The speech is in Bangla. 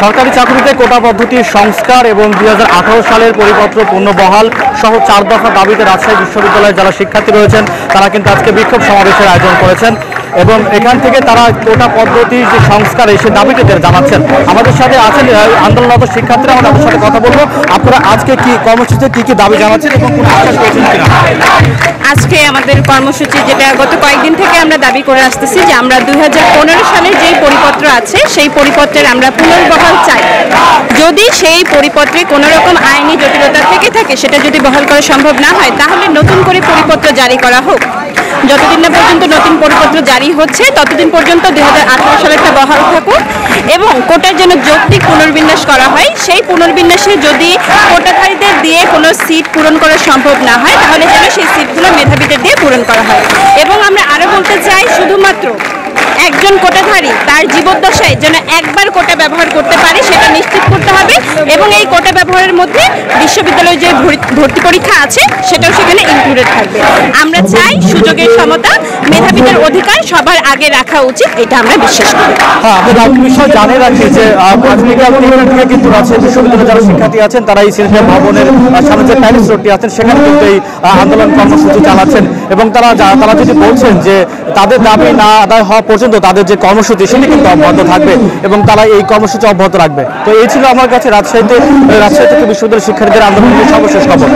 সরকারি চাকরিতে কোটা পদ্ধতির সংস্কার এবং 2018 সালের পরিপত্র পুনর্বহাল সহ 4 দফা দাবিতে রাজশাহী বিশ্ববিদ্যালয়ের যারা শিক্ষার্থী রয়েছেন তারা কিন্তু আজকে বিক্ষোভ সমাবেশের আয়োজন করেছেন এবং এখান থেকে তারা কোটা পদ্ধতির যে সংস্কার সে দাবিতে জানাচ্ছেন। আমাদের সাথে আছেন আন্দোলনরত শিক্ষার্থীরা, আমরা তাদের সাথে কথা বলবো। আপনারা আজকে কি কর্মসূচিতে কি দাবি জানাচ্ছেন এবং কোন আশ্বাস পেয়েছেন কিনা? আজকে আমাদের কর্মসূচি যেটা গত কয়েকদিন থেকে আমরা দাবি করে আসতেছি যে আমরা 2015 সালের যেই পরিপত্র আছে সেই পরিপত্রের আমরা পুনর্বহাল চাই। যদি সেই পরিপত্রে কোনো রকম আইনি জটিলতা থেকে থাকে সেটা যদি বহাল করা সম্ভব না হয় তাহলে নতুন করে পরিপত্র জারি করা হোক। যতদিন না পর্যন্ত নতুন পরিপত্র জারি হচ্ছে ততদিন পর্যন্ত 2018 সালেরটা বহাল থাকুক এবং কোটার জন্য যৌক্তিক পুনর্বিন্যাস করা হয়। সেই পুনর্বিন্যাসে যদি কোটাধারীদের দিয়ে কোনো সিট পূরণ করা সম্ভব না হয় তাহলে যেন সেই সিটগুলো মেধাবীদের দিয়ে পূরণ করা হয়। এবং আমরা আরও বলতে চাই, শুধুমাত্র একজন কোটাধারী তার জীবদ্দশায় যেন একবার কোটা ব্যবহার করতে পারে সেটা নিশ্চিত করতে হবে এবং এই কোটা ব্যবহারের মধ্যে বিশ্ববিদ্যালয়ে যে ভর্তি পরীক্ষা আছে সেটাও সেখানে ইনক্লুডেড থাকবে। আমরা চাই সুযোগের সমতা, মেধাবীদের অধিকার সবার আগে রাখা উচিত, এটা আমরা বিশ্বাস করি। হ্যাঁ, আমরা একটা বিষয় জানিয়ে রাখি যে আগামীকাল থেকে কিন্তু রাজশাহী বিশ্ববিদ্যালয়ের যারা শিক্ষার্থী আছেন তারা এই সিনেমা ভবনের সামনে যে প্যালেস রোডটি আছেন সেখানে কিন্তু এই আন্দোলন কর্মসূচি চালাচ্ছেন এবং তারা যদি বলছেন যে তাদের দাবি না আদায় হওয়া পর্যন্ত তাদের যে কর্মসূচি সেটি কিন্তু অব্যাহত থাকবে এবং তারা এই কর্মসূচি অব্যাহত রাখবে। তো এই ছিল আমার কাছে রাজশাহী থেকে বিশ্ববিদ্যালয়ের শিক্ষার্থীদের আন্দোলনের সর্বশেষ খবর।